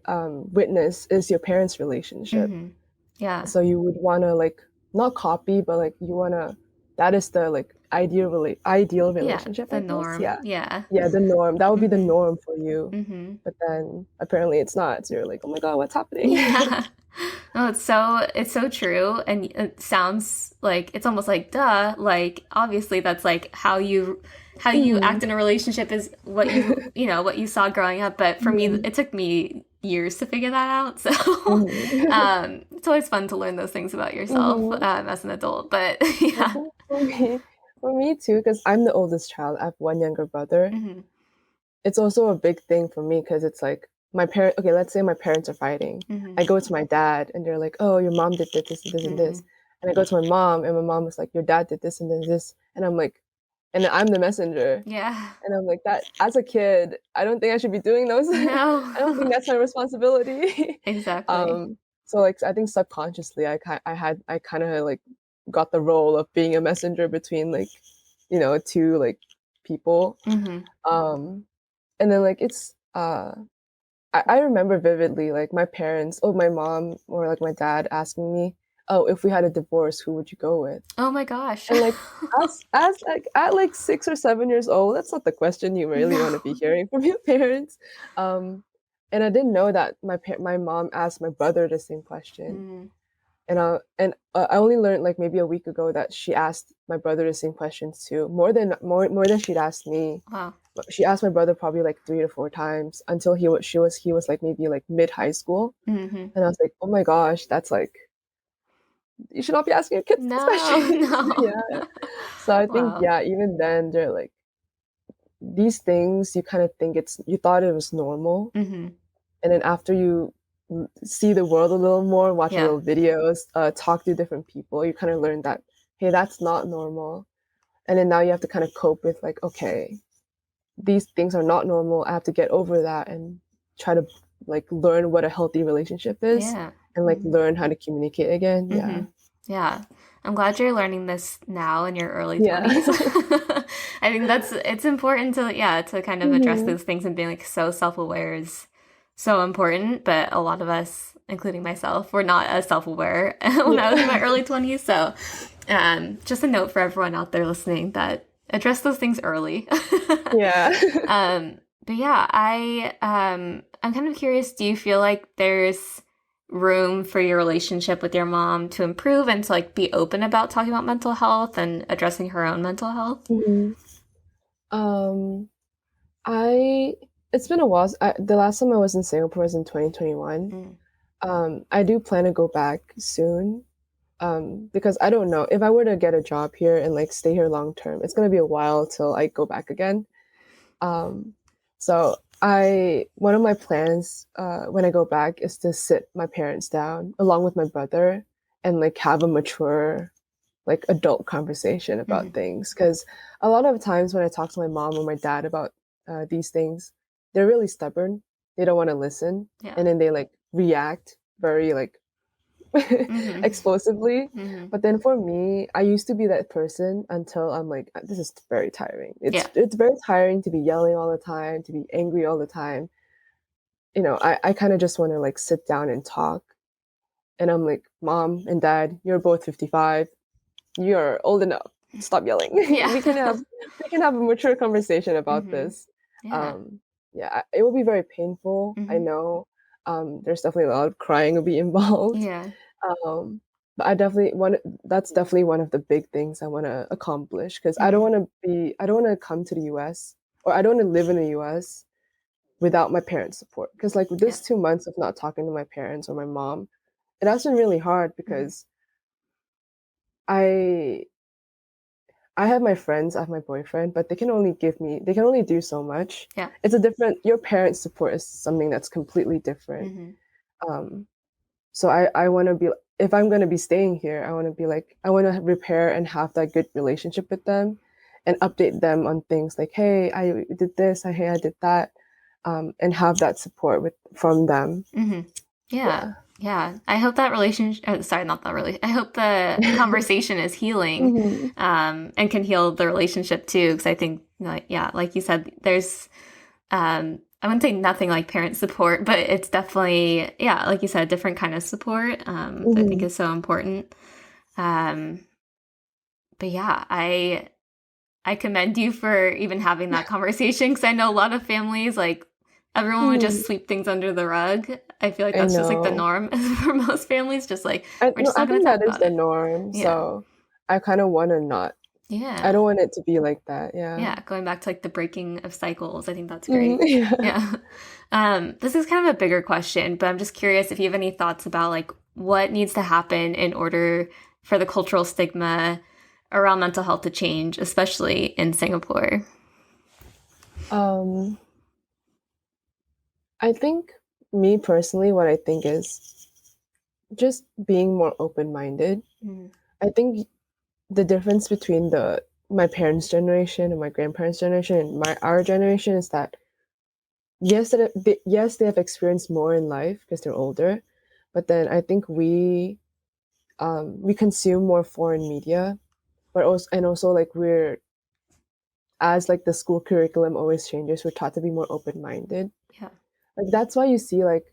[SPEAKER 2] witness is your parents' relationship.
[SPEAKER 1] Mm-hmm. Yeah.
[SPEAKER 2] So you would want to like not copy, but like you want to. That is the like ideal
[SPEAKER 1] Yeah.
[SPEAKER 2] relationship,
[SPEAKER 1] The
[SPEAKER 2] I guess.
[SPEAKER 1] norm.
[SPEAKER 2] Yeah,
[SPEAKER 1] Yeah.
[SPEAKER 2] yeah, the norm. That would be the
[SPEAKER 1] Mm-hmm.
[SPEAKER 2] norm for you.
[SPEAKER 1] Mm-hmm.
[SPEAKER 2] But then apparently it's not. So you're like, oh my god, what's happening?
[SPEAKER 1] Yeah. No, it's so true. And it sounds like it's almost like duh, like obviously that's like how you
[SPEAKER 2] Mhm.
[SPEAKER 1] act in a relationship is what what you saw growing up. But for me,
[SPEAKER 2] Mhm.
[SPEAKER 1] it took me years to figure that out. So
[SPEAKER 2] Mhm.
[SPEAKER 1] it's always fun to learn those things about yourself
[SPEAKER 2] Mhm.
[SPEAKER 1] as an adult. But
[SPEAKER 2] I
[SPEAKER 1] yeah.
[SPEAKER 2] think for me too, because I'm the oldest child. I have one younger brother.
[SPEAKER 1] Hmm.
[SPEAKER 2] It's also a big thing for me, because it's like my parent. Okay, let's say my parents are fighting.
[SPEAKER 1] Hmm.
[SPEAKER 2] I go to my dad, and they're like, "Oh, your mom did this and this and
[SPEAKER 1] Hmm.
[SPEAKER 2] this," and I go to my mom, and my mom was like, "Your dad did this and this," and I'm like, and then I'm the messenger,
[SPEAKER 1] Yeah.
[SPEAKER 2] and I'm like that. As a kid, I don't think I should be doing those. I don't think
[SPEAKER 1] No.
[SPEAKER 2] that's my responsibility.
[SPEAKER 1] Exactly.
[SPEAKER 2] um, so like I think subconsciously, I kind of like got the role of being a messenger between like two like people.
[SPEAKER 1] Hmm.
[SPEAKER 2] Um, and then like I remember vividly like my mom or like my dad asking me, oh, if we had a divorce, who would you go with?
[SPEAKER 1] Oh my gosh.
[SPEAKER 2] And like as like at like 6 or 7 years old, that's not the question you really want to be
[SPEAKER 1] No.
[SPEAKER 2] hearing from your parents. And I didn't know that my mom asked my brother the same question.
[SPEAKER 1] Mm.
[SPEAKER 2] And I only learned like maybe a week ago that she asked my brother the same questions too, more than she'd asked me.
[SPEAKER 1] Wow.
[SPEAKER 2] She asked my brother probably like 3 to 4 times until he was like maybe like mid high school,
[SPEAKER 1] Hmm.
[SPEAKER 2] and I was like, oh my gosh, that's like you should not be asking your kids these
[SPEAKER 1] No,
[SPEAKER 2] questions.
[SPEAKER 1] no.
[SPEAKER 2] Yeah. So I think,
[SPEAKER 1] Wow.
[SPEAKER 2] yeah, even then they're like these things you kind of think you thought it was normal,
[SPEAKER 1] Hmm.
[SPEAKER 2] and then after you see the world a little more, watch a
[SPEAKER 1] Yeah.
[SPEAKER 2] little videos, talk to different people, you kind of learn that hey, that's not normal, and then now you have to kind of cope with like okay, these things are not normal. I have to get over that, and try to like learn what a healthy relationship is
[SPEAKER 1] Yeah.
[SPEAKER 2] and like learn how to communicate again. Yeah.
[SPEAKER 1] Yeah. I'm glad you're learning this now in your early
[SPEAKER 2] Yeah.
[SPEAKER 1] 20s. I think it's important to, yeah, to kind of address
[SPEAKER 2] Mhm.
[SPEAKER 1] those things, and being like so self-aware is so important. But a lot of us, including myself, were not as self-aware when I was in my
[SPEAKER 2] Yeah.
[SPEAKER 1] early 20s. So, just a note for everyone out there listening, that address those things early.
[SPEAKER 2] Yeah.
[SPEAKER 1] But yeah, I'm kind of curious, do you feel like there's room for your relationship with your mom to improve, and to like be open about talking about mental health and addressing her own mental health?
[SPEAKER 2] Mhm. Um, I it's been a while. The last time I was in Singapore was in 2021.
[SPEAKER 1] Mm,
[SPEAKER 2] I do plan to go back soon. Because I don't know if I were to get a job here and like stay here long term, it's gonna be a while till I go back again. Um, so I one of my plans when I go back is to sit my parents down along with my brother and like have a mature like adult conversation about
[SPEAKER 1] mhm.
[SPEAKER 2] things. Because a lot of times when I talk to my mom or my dad about these things, they're really stubborn. They don't want to listen,
[SPEAKER 1] Yeah.
[SPEAKER 2] and then they like react very like
[SPEAKER 1] Hmm.
[SPEAKER 2] explosively.
[SPEAKER 1] Hmm.
[SPEAKER 2] But then for me, I used to be that person until I'm like, this is very tiring.
[SPEAKER 1] Yeah.
[SPEAKER 2] It's very tiring to be yelling all the time, to be angry all the time. I kind of just want to like sit down and talk. And I'm like, Mom and Dad, you're both 55. You're old enough. Stop yelling.
[SPEAKER 1] Yeah.
[SPEAKER 2] we can have a mature conversation about
[SPEAKER 1] Hmm.
[SPEAKER 2] this.
[SPEAKER 1] Yeah.
[SPEAKER 2] Um, yeah, it will be very painful. I
[SPEAKER 1] Hmm.
[SPEAKER 2] know. There's definitely a lot of crying will be involved.
[SPEAKER 1] Yeah.
[SPEAKER 2] Um, but that's definitely one of the big things I want to accomplish because
[SPEAKER 1] Hmm.
[SPEAKER 2] I don't want to come to the US, or I don't want to live in the US without my parents' support. Because like with
[SPEAKER 1] Yeah.
[SPEAKER 2] this 2 months of not talking to my parents or my mom, it has been really hard
[SPEAKER 1] Hmm.
[SPEAKER 2] because I I have my friends, I have my boyfriend, but they can only do so much.
[SPEAKER 1] Yeah.
[SPEAKER 2] Your parents' support is something that's completely different.
[SPEAKER 1] Hmm.
[SPEAKER 2] Um, So I want to be if I'm going to be staying here, I want to repair and have that good relationship with them and update them on things like, hey, I did this, hey, I did that, and have that support from them.
[SPEAKER 1] Hmm. Yeah.
[SPEAKER 2] Yeah.
[SPEAKER 1] Yeah. I hope that relationship, sorry, not that really. I hope the conversation is healing,
[SPEAKER 2] Hmm.
[SPEAKER 1] and can heal the relationship too. Because I think, like, yeah, like you said, there's, I wouldn't say nothing like parent support, but it's definitely, yeah, like you said, a different kind of support, that I think
[SPEAKER 2] Hmm.
[SPEAKER 1] is so important. Um, but yeah, I commend you for even having that conversation, because I know a lot of families, like, everyone would
[SPEAKER 2] Hmm.
[SPEAKER 1] just sweep things under the rug. I feel like
[SPEAKER 2] I
[SPEAKER 1] that's just like the
[SPEAKER 2] know.
[SPEAKER 1] norm for most families, just like,
[SPEAKER 2] I
[SPEAKER 1] we're
[SPEAKER 2] no,
[SPEAKER 1] just
[SPEAKER 2] I
[SPEAKER 1] not going to
[SPEAKER 2] think
[SPEAKER 1] talk
[SPEAKER 2] that is
[SPEAKER 1] about
[SPEAKER 2] the
[SPEAKER 1] it.
[SPEAKER 2] norm.
[SPEAKER 1] Yeah.
[SPEAKER 2] So I kind of want to not. I
[SPEAKER 1] Yeah.
[SPEAKER 2] don't want it to be like that. Yeah.
[SPEAKER 1] Yeah. Going back to like the breaking of cycles, I think that's
[SPEAKER 2] Mhm.
[SPEAKER 1] great.
[SPEAKER 2] Yeah.
[SPEAKER 1] Yeah. This is kind of a bigger question, but I'm just curious if you have any thoughts about like what needs to happen in order for the cultural stigma around mental health to change, especially in Singapore.
[SPEAKER 2] Um, I think me personally, what I think is just being more open-minded.
[SPEAKER 1] Mm,
[SPEAKER 2] I think the difference between the my parents' generation and my grandparents' generation and our generation is that yes, they have experienced more in life because they're older, but then I think we consume more foreign media, but also like we're as like the school curriculum always changes, we're taught to be more open-minded.
[SPEAKER 1] yeah.
[SPEAKER 2] Like that's why you see like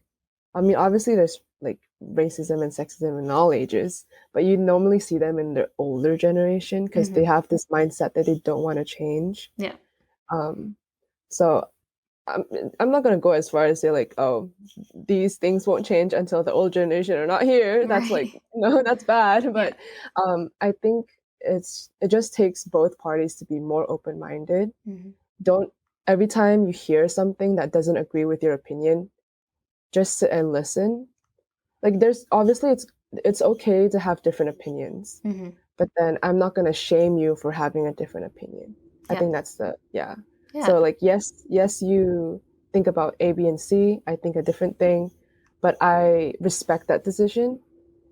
[SPEAKER 2] I mean obviously there's like racism and sexism in all ages, but you normally see them in the older generation because they
[SPEAKER 1] Hmm.
[SPEAKER 2] have this mindset that they don't want to change.
[SPEAKER 1] Yeah.
[SPEAKER 2] Um, so I'm I'm not gonna go as far as say like, oh, these things won't change until the old generation are not here. That's like
[SPEAKER 1] Right.
[SPEAKER 2] no, that's bad.
[SPEAKER 1] Yeah.
[SPEAKER 2] But I think it just takes both parties to be more open-minded.
[SPEAKER 1] Hmm.
[SPEAKER 2] Don't every time you hear something that doesn't agree with your opinion, just sit and listen. Like there's obviously it's okay to have different opinions,
[SPEAKER 1] Hmm.
[SPEAKER 2] but then I'm not gonna shame you for having a different opinion. I
[SPEAKER 1] Yeah.
[SPEAKER 2] think that's the yeah.
[SPEAKER 1] Yeah.
[SPEAKER 2] So like yes, you think about A, B, and C. I think a different thing, but I respect that decision,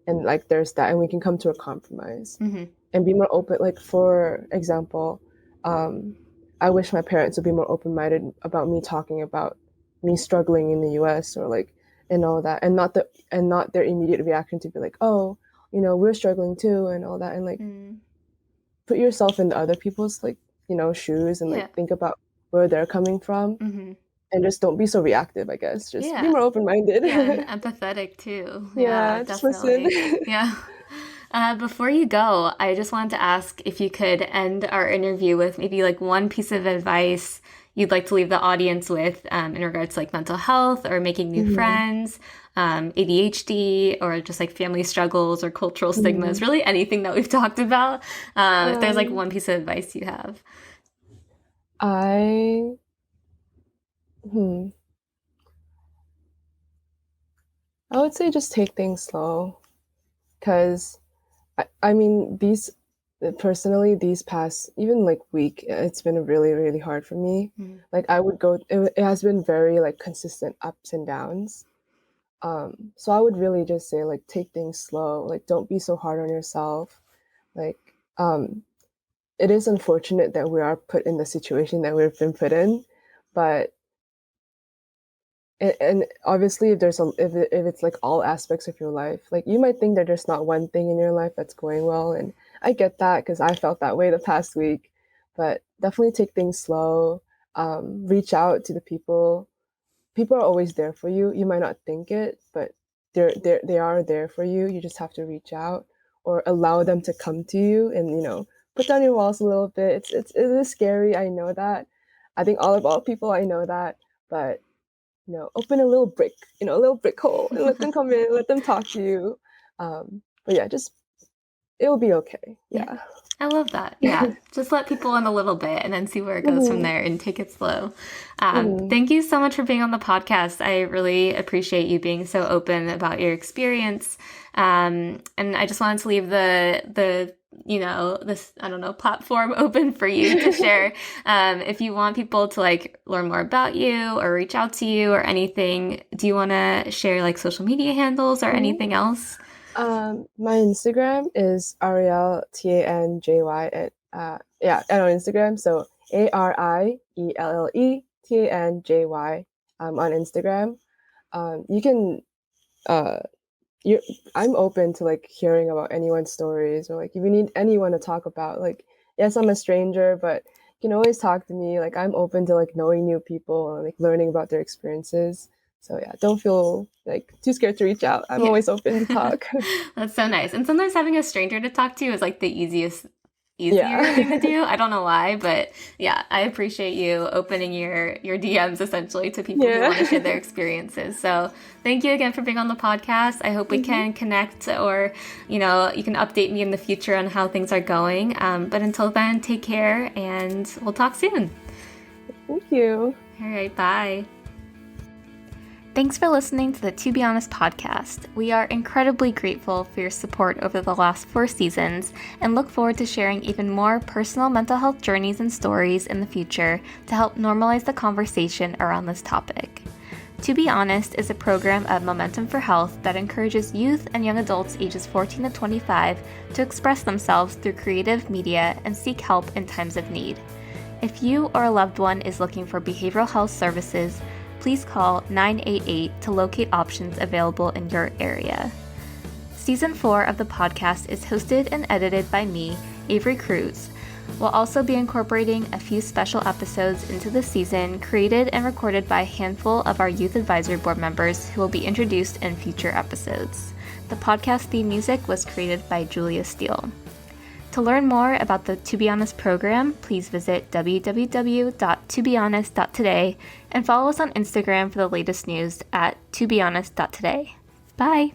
[SPEAKER 2] and like there's that, and we can come to a compromise
[SPEAKER 1] Hmm.
[SPEAKER 2] and be more open. Like for example, um, I wish my parents would be more open minded about me talking about me struggling in the US or like and all that, and not their immediate reaction to be like, oh, we're struggling too and all that, and like put yourself in other people's like shoes and
[SPEAKER 1] Yeah.
[SPEAKER 2] like think about where they're coming from, and just don't be so reactive, I guess. Just be
[SPEAKER 1] Yeah.
[SPEAKER 2] more open-minded.
[SPEAKER 1] Yeah, and empathetic too. Yeah,
[SPEAKER 2] Yeah, just listen.
[SPEAKER 1] definitely. Yeah. Before you go, I just wanted to ask if you could end our interview with maybe like one piece of advice you'd like to leave the audience with in regards to like mental health or making new friends, ADHD, or just like family struggles or cultural stigmas, really anything that we've talked about. If there's like one piece of advice you have.
[SPEAKER 2] I hmm, I would say just take things slow, because I mean these past even like week, it's been really really hard for me. Like I would go it has been very like consistent ups and downs. So I would really just say like take things slow, like don't be so hard on yourself. Like it is unfortunate that we are put in the situation that we've been put in, but and obviously if it's like all aspects of your life, like you might think that there's not one thing in your life that's going well, and I get that because I felt that way the past week. But definitely take things slow. Reach out to the people are always there for you. You might not think it, but they are there for you. You just have to reach out or allow them to come to you, and put down your walls a little bit. It is scary, I know that. I think all people, I know that. But open a little brick hole, and let them come in, let them talk to you. But yeah, just it will be okay. Yeah.
[SPEAKER 1] I love that. Yeah. Just let people in a little bit and then see where it goes from there and take it slow. Thank you so much for being on the podcast. I really appreciate you being so open about your experience. And I just wanted to leave this, I don't know, platform open for you to share. If you want people to like learn more about you or reach out to you or anything, do you want to share like social media handles or anything else?
[SPEAKER 2] My Instagram is Arielle Tanjy at and on Instagram, so ARIELLE TANJY on Instagram. You can I'm open to like hearing about anyone's stories, or like if you need anyone to talk about, like yes, I'm a stranger, but you can always talk to me. Like I'm open to like knowing new people and like learning about their experiences. So yeah, don't feel like too scared to reach out. I'm always open to talk.
[SPEAKER 1] That's so nice. And sometimes having a stranger to talk to is like the easier
[SPEAKER 2] Yeah.
[SPEAKER 1] thing to do. I don't know why, but yeah, I appreciate you opening your DMs essentially to people who want to share their experiences. So thank you again for being on the podcast. I hope we can connect, or you can update me in the future on how things are going. But until then, take care and we'll talk soon.
[SPEAKER 2] Thank you.
[SPEAKER 1] All right, bye. Thanks for listening to the To Be Honest podcast. We are incredibly grateful for your support over the last 4 seasons and look forward to sharing even more personal mental health journeys and stories in the future to help normalize the conversation around this topic. To Be Honest is a program of Momentum for Health that encourages youth and young adults ages 14 to 25 to express themselves through creative media and seek help in times of need. If you or a loved one is looking for behavioral health services, please call 988 to locate options available in your area. Season 4 of the podcast is hosted and edited by me, Avery Cruz. We'll also be incorporating a few special episodes into the season, created and recorded by a handful of our Youth Advisory Board members who will be introduced in future episodes. The podcast theme music was created by Julia Steele. To learn more about the To Be Honest program, please visit www.tobehonest.today and follow us on Instagram for the latest news at tobeHonest.today. Bye!